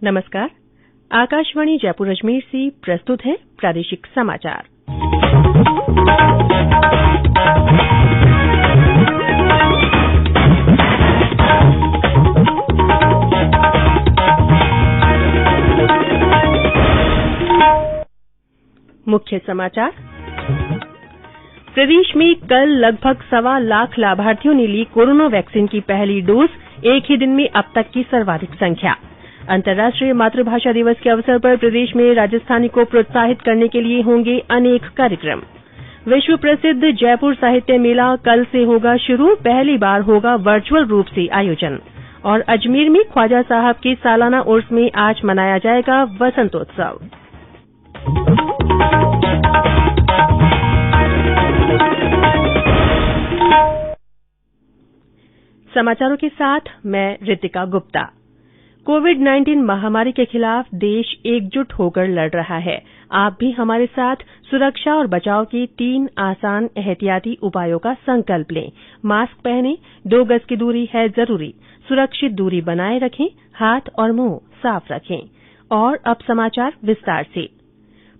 नमस्कार। आकाशवाणी जयपुर अजमेर से प्रस्तुत है प्रादेशिक समाचार। मुख्य समाचार। प्रदेश में कल लगभग 1.25 लाख लाभार्थियों ने ली कोरोना वैक्सीन की पहली डोज। एक ही दिन में अब तक की सर्वाधिक संख्या। अंतर्राष्ट्रीय मातृभाषा दिवस के अवसर पर प्रदेश में राजस्थानी को प्रोत्साहित करने के लिए होंगे अनेक कार्यक्रम। विश्व प्रसिद्ध जयपुर साहित्य मेला कल से होगा शुरू। पहली बार होगा वर्चुअल रूप से आयोजन। और अजमेर में ख्वाजा साहब के सालाना उर्स में आज मनाया जाएगा वसंतोत्सव। समाचारों के साथ मैं रितिका गुप्ता। कोविड-19 महामारी के खिलाफ देश एकजुट होकर लड़ रहा है। आप भी हमारे साथ सुरक्षा और बचाव के 3 आसान एहतियाती उपायों का संकल्प लें। मास्क पहनें, 2 गज की दूरी है जरूरी, सुरक्षित दूरी बनाए रखें, हाथ और मुंह साफ रखें। और अब समाचार विस्तार से।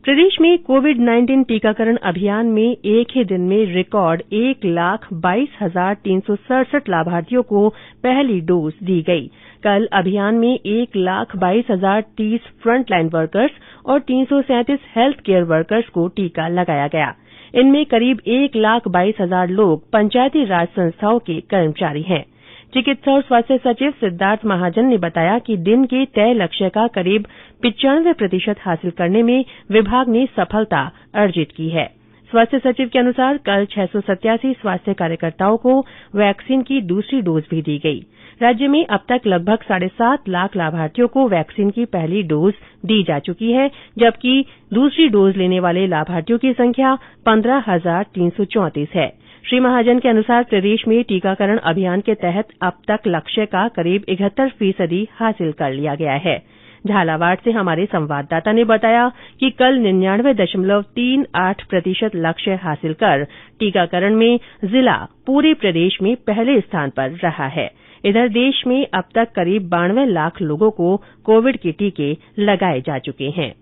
प्रदेश में कोविड-19 टीकाकरण अभियान में एक ही दिन में रिकॉर्ड 1,22,367 लाभार्थियों को पहली डोज दी गई। कल अभियान में 1,22,030 फ्रंटलाइन वर्कर्स और 337 हेल्थ केयर वर्कर्स को टीका लगाया गया। इनमें करीब 1,22,000 लोग पंचायती राज संस्थाओं के कर्मचारी हैं। चिकित्सा और स्वास्थ्य सचिव सिद्धार्थ महाजन ने बताया कि दिन के तय लक्ष्य का करीब 95% हासिल करने में विभाग ने सफलता अर्जित की है। स्वास्थ्य सचिव के अनुसार कल 687 स्वास्थ्य कार्यकर्ताओं को वैक्सीन की दूसरी डोज भी दी गई। राज्य में अब तक लगभग 7.5 लाख लाभार्थियों को वैक्सीन की पहली डोज दी जा चुकी है, जबकि दूसरी डोज लेने वाले लाभार्थियों की संख्या 15,334 है। श्री महाजन के अनुसार प्रदेश में टीकाकरण अभियान के तहत अब तक लक्ष्य का करीब 71% हासिल कर लिया गया है। झालावाड़ से हमारे संवाददाता ने बताया कि कल 99.38% लक्ष्य हासिल कर टीकाकरण में जिला पूरे प्रदेश में पहले स्थान पर रहा है। इधर देश में अब तक करीब 92 लाख लोगों को कोविड के टीके लगाए जा चुके हैं।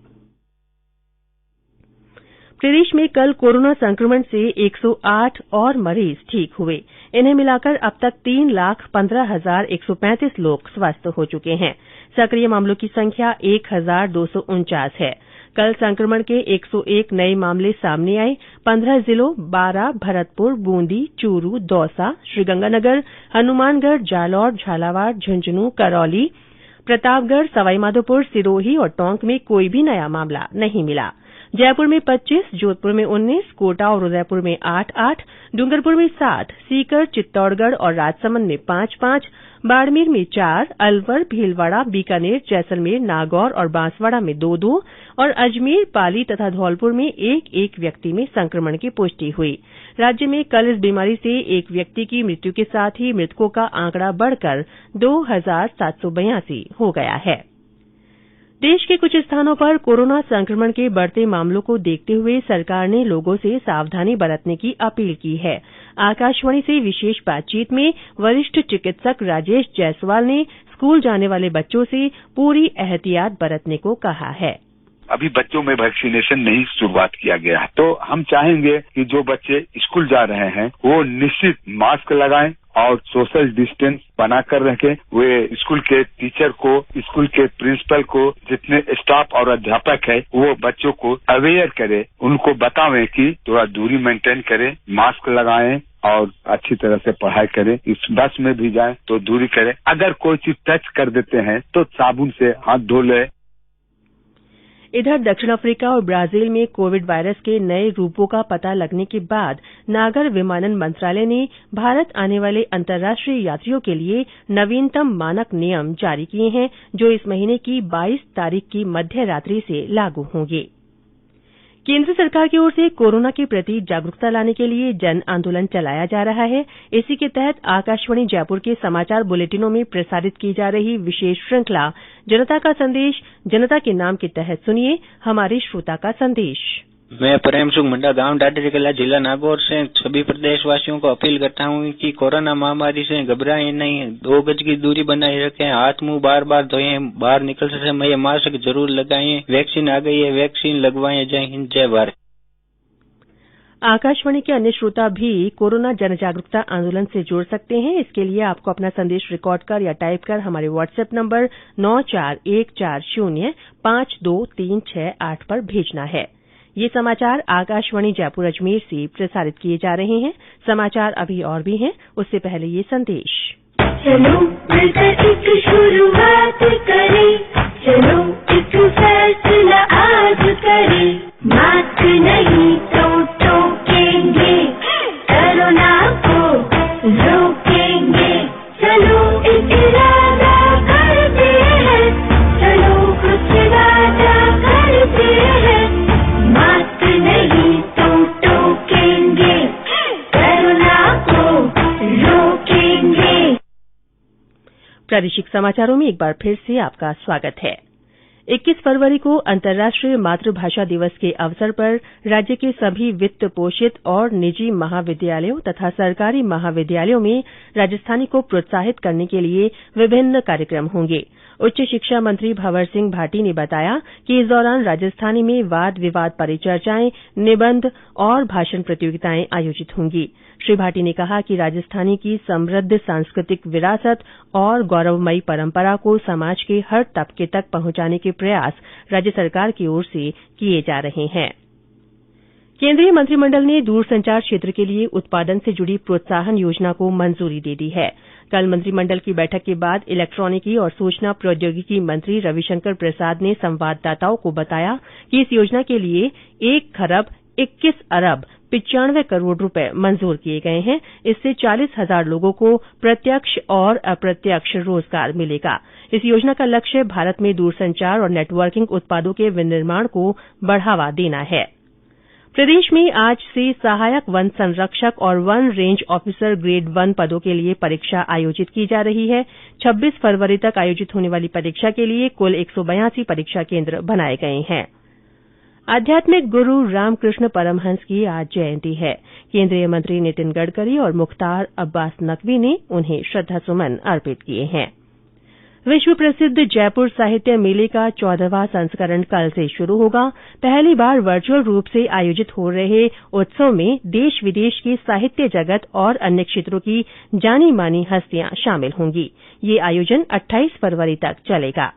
प्रदेश में कल कोरोना संक्रमण से 108 और मरीज ठीक हुए। इन्हें मिलाकर अब तक 3,15,135 लोग स्वस्थ हो चुके हैं। सक्रिय मामलों की संख्या 1,249 है। कल संक्रमण के 101 नए मामले सामने आए। 15 जिलों बारां, भरतपुर, बूंदी, चूरू, दौसा, श्रीगंगानगर, हनुमानगढ़, जालौर, झालावाड़, झुंझुनू, करौली, प्रतापगढ़, सवाईमाधोपुर, सिरोही और टोंक में कोई भी नया मामला नहीं मिला। जयपुर में 25, जोधपुर में 19, कोटा और उदयपुर में 8-8, डूंगरपुर में 7, सीकर, चित्तौड़गढ़ और राजसमंद में 5-5, बाड़मेर में 4, अलवर, भीलवाड़ा, बीकानेर, जैसलमेर, नागौर और बांसवाड़ा में 2-2 और अजमेर, पाली तथा धौलपुर में 1-1 व्यक्ति में संक्रमण की पुष्टि हुई। राज्य में कल इस बीमारी से एक व्यक्ति की मृत्यु के साथ ही मृतकों का आंकड़ा बढ़कर 2,782 हो गया है। देश के कुछ स्थानों पर कोरोना संक्रमण के बढ़ते मामलों को देखते हुए सरकार ने लोगों से सावधानी बरतने की अपील की है। आकाशवाणी से विशेष बातचीत में वरिष्ठ चिकित्सक राजेश जायसवाल ने स्कूल जाने वाले बच्चों से पूरी एहतियात बरतने को कहा है। अभी बच्चों में वैक्सीनेशन नहीं शुरुआत किया गया है, तो हम चाहेंगे कि जो बच्चे स्कूल जा रहे हैं वो निश्चित मास्क लगाएं और सोशल डिस्टेंस बनाकर रखें। वे स्कूल के टीचर को, स्कूल के प्रिंसिपल को, जितने स्टाफ और अध्यापक है वो बच्चों को अवेयर करें, उनको बतावें कि थोड़ा दूरी मेंटेन करें, मास्क लगाएं और अच्छी तरह से पढ़ाई करें। इस बस में भी जाएं तो दूरी करें। अगर कोई चीज टच कर देते हैं तो साबुन से हाथ धो लें। इधर दक्षिण अफ्रीका और ब्राजील में कोविड वायरस के नए रूपों का पता लगने के बाद नागर विमानन मंत्रालय ने भारत आने वाले अंतर्राष्ट्रीय यात्रियों के लिए नवीनतम मानक नियम जारी किए हैं, जो इस महीने की 22 तारीख की मध्य रात्रि से लागू होंगे। केंद्र सरकार की ओर से कोरोना के प्रति जागरूकता लाने के लिए जन आंदोलन चलाया जा रहा है। इसी के तहत आकाशवाणी जयपुर के समाचार बुलेटिनों में प्रसारित की जा रही विशेष श्रृंखला जनता का संदेश जनता के नाम के तहत सुनिए हमारे श्रोता का संदेश। मैं प्रेम सुख मुंडा, गांव डाडरी कला, जिला नागौर से सभी प्रदेशवासियों को अपील करता हूं कि कोरोना महामारी से घबराएं नहीं, 2 गज की दूरी बनाए रखें, हाथ मुंह बार बार धोएं, बाहर निकलते समय मास्क जरूर लगाएं, वैक्सीन आ गई है, वैक्सीन लगवाएं। जय हिंद, जय भारत। आकाशवाणी के अन्य श्रोता भी कोरोना जन जागरूकता आंदोलन से जुड़ सकते हैं। इसके लिए आपको अपना संदेश रिकॉर्ड कर या टाइप कर हमारे व्हाट्सएप नंबर 9414052368 पर भेजना है। ये समाचार आकाशवाणी जयपुर अजमेर से प्रसारित किए जा रहे हैं। समाचार अभी और भी हैं, उससे पहले ये संदेश। चलो मिलकर एक शुरुआत करें, चलो एक फैसला आज करें, मास्क नहीं तो टोकेंगे, कोरोना को रोकेंगे, चलो एक इरादा करते हैं, चलो कुछ वादा करते हैं, मास्क नहीं तो टोकेंगे, कोरोना को रोकेंगे। प्रादेशिक समाचारों में एक बार फिर से आपका स्वागत है। 21 फरवरी को अंतर्राष्ट्रीय मातृभाषा दिवस के अवसर पर राज्य के सभी वित्त पोषित और निजी महाविद्यालयों तथा सरकारी महाविद्यालयों में राजस्थानी को प्रोत्साहित करने के लिए विभिन्न कार्यक्रम होंगे। उच्च शिक्षा मंत्री भंवर सिंह भाटी ने बताया कि इस दौरान राजस्थानी में वाद विवाद परिचर्चाएं, निबंध और भाषण प्रतियोगिताएं आयोजित होंगी। श्री भाटी ने कहा कि राजस्थानी की समृद्ध सांस्कृतिक विरासत और गौरवमयी परंपरा को समाज के हर तबके तक पहुंचाने के प्रयास राज्य सरकार की ओर से किए जा रहे हैं। केंद्रीय मंत्रिमंडल ने दूरसंचार क्षेत्र के लिए उत्पादन से जुड़ी प्रोत्साहन योजना को मंजूरी दे दी है। कल मंत्रिमंडल की बैठक के बाद इलेक्ट्रॉनिकी और सूचना प्रौद्योगिकी मंत्री रविशंकर प्रसाद ने संवाददाताओं को बताया कि इस योजना के लिए 1,21,95 करोड़ रुपए मंजूर किए गए हैं। इससे 40,000 लोगों को प्रत्यक्ष और अप्रत्यक्ष रोजगार मिलेगा। इस योजना का लक्ष्य भारत में दूरसंचार और नेटवर्किंग उत्पादों के विनिर्माण को बढ़ावा देना है। प्रदेश में आज से सहायक वन संरक्षक और वन रेंज ऑफिसर ग्रेड 1 पदों के लिए परीक्षा आयोजित की जा रही है। 26 फरवरी तक आयोजित होने वाली परीक्षा के लिए कुल 182 परीक्षा केंद्र बनाए गए हैं। आध्यात्मिक गुरु रामकृष्ण परमहंस की आज जयंती है। केंद्रीय मंत्री नितिन गडकरी और मुख्तार अब्बास नकवी ने उन्हें श्रद्धासुमन अर्पित किए हैं। विश्व प्रसिद्ध जयपुर साहित्य मेले का 14वां संस्करण कल से शुरू होगा। पहली बार वर्चुअल रूप से आयोजित हो रहे उत्सव में देश विदेश के साहित्य जगत और अन्य क्षेत्रों की जानी मानी हस्तियां शामिल होंगी। ये आयोजन 28 फरवरी तक चलेगा।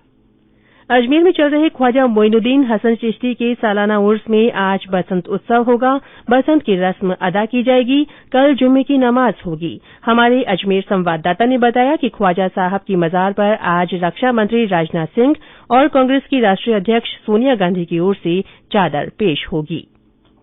अजमेर में चल रहे ख्वाजा मोइनुद्दीन हसन चिश्ती के सालाना उर्स में आज बसंत उत्सव होगा। बसंत की रस्म अदा की जाएगी। कल जुम्मे की नमाज होगी। हमारे अजमेर संवाददाता ने बताया कि ख्वाजा साहब की मजार पर आज रक्षा मंत्री राजनाथ सिंह और कांग्रेस की राष्ट्रीय अध्यक्ष सोनिया गांधी की ओर से चादर पेश होगी।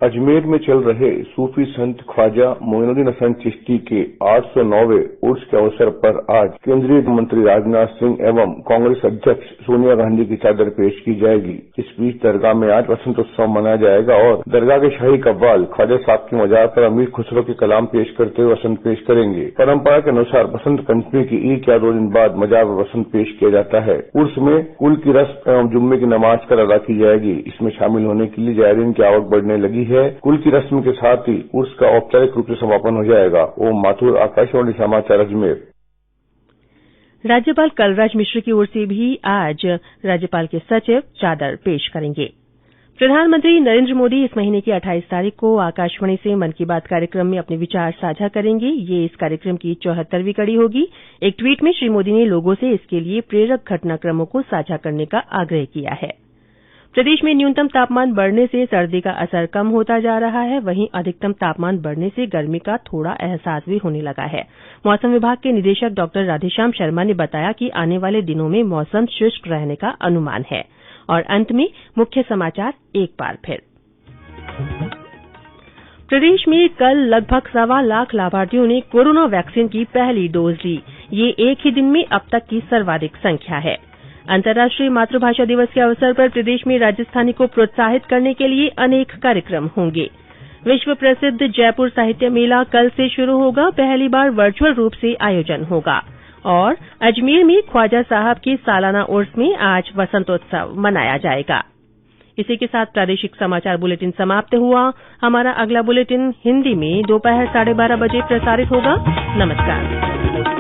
अजमेर में चल रहे सूफी संत ख्वाजा मोइनुद्दीन हसन चिश्ती के 809वें उर्स के अवसर पर आज केंद्रीय मंत्री राजनाथ सिंह एवं कांग्रेस अध्यक्ष सोनिया गांधी की चादर पेश की जाएगी। इस बीच दरगाह में आज बसंत उत्सव मनाया जाएगा और दरगाह के शाही कव्वाल ख्वाजा साहब की मजार पर अमीर खुसरो के कलाम पेश करते हुए बसंत पेश करेंगे। परंपरा के अनुसार बसंत पंचमी की ईद या 2 दिन बाद मजार पर बसंत पेश किया जाता है। उर्स में कुल की रस्म एवं जुम्मे की नमाज कर अदा की जाएगी। इसमें शामिल होने के लिए जायरीन की आवक बढ़ने लगी है। कुल की रस्म के साथ ही उर्स का औपचारिक रूप से समापन हो जाएगा। ओम माथुर, आकाशवाणी समाचार, अजमेर। राज्यपाल कलराज मिश्र की ओर से भी आज राज्यपाल के सचिव चादर पेश करेंगे। प्रधानमंत्री नरेंद्र मोदी इस महीने की 28 तारीख को आकाशवाणी से मन की बात कार्यक्रम में अपने विचार साझा करेंगे। ये इस कार्यक्रम की 74वीं कड़ी होगी। एक ट्वीट में श्री मोदी ने लोगों से इसके लिए प्रेरक घटनाक्रमों को साझा करने का आग्रह किया है। प्रदेश में न्यूनतम तापमान बढ़ने से सर्दी का असर कम होता जा रहा है। वहीं अधिकतम तापमान बढ़ने से गर्मी का थोड़ा एहसास भी होने लगा है। मौसम विभाग के निदेशक डॉ राधेश्याम शर्मा ने बताया कि आने वाले दिनों में मौसम शुष्क रहने का अनुमान है। और अंत में मुख्य समाचार एक बार फिर। प्रदेश में कल लगभग 1.25 लाख लाभार्थियों ने कोरोना वैक्सीन की पहली डोज ली। ये एक ही दिन में अब तक की सर्वाधिक संख्या है। अंतर्राष्ट्रीय मातृभाषा दिवस के अवसर पर प्रदेश में राजस्थानी को प्रोत्साहित करने के लिए अनेक कार्यक्रम होंगे। विश्व प्रसिद्ध जयपुर साहित्य मेला कल से शुरू होगा। पहली बार वर्चुअल रूप से आयोजन होगा। और अजमेर में ख्वाजा साहब के सालाना उर्स में आज वसंतोत्सव मनाया जाएगा। इसी के साथ प्रादेशिक समाचार बुलेटिन समाप्त हुआ। हमारा अगला बुलेटिन हिन्दी में दोपहर 12:30 बजे प्रसारित होगा। नमस्कार।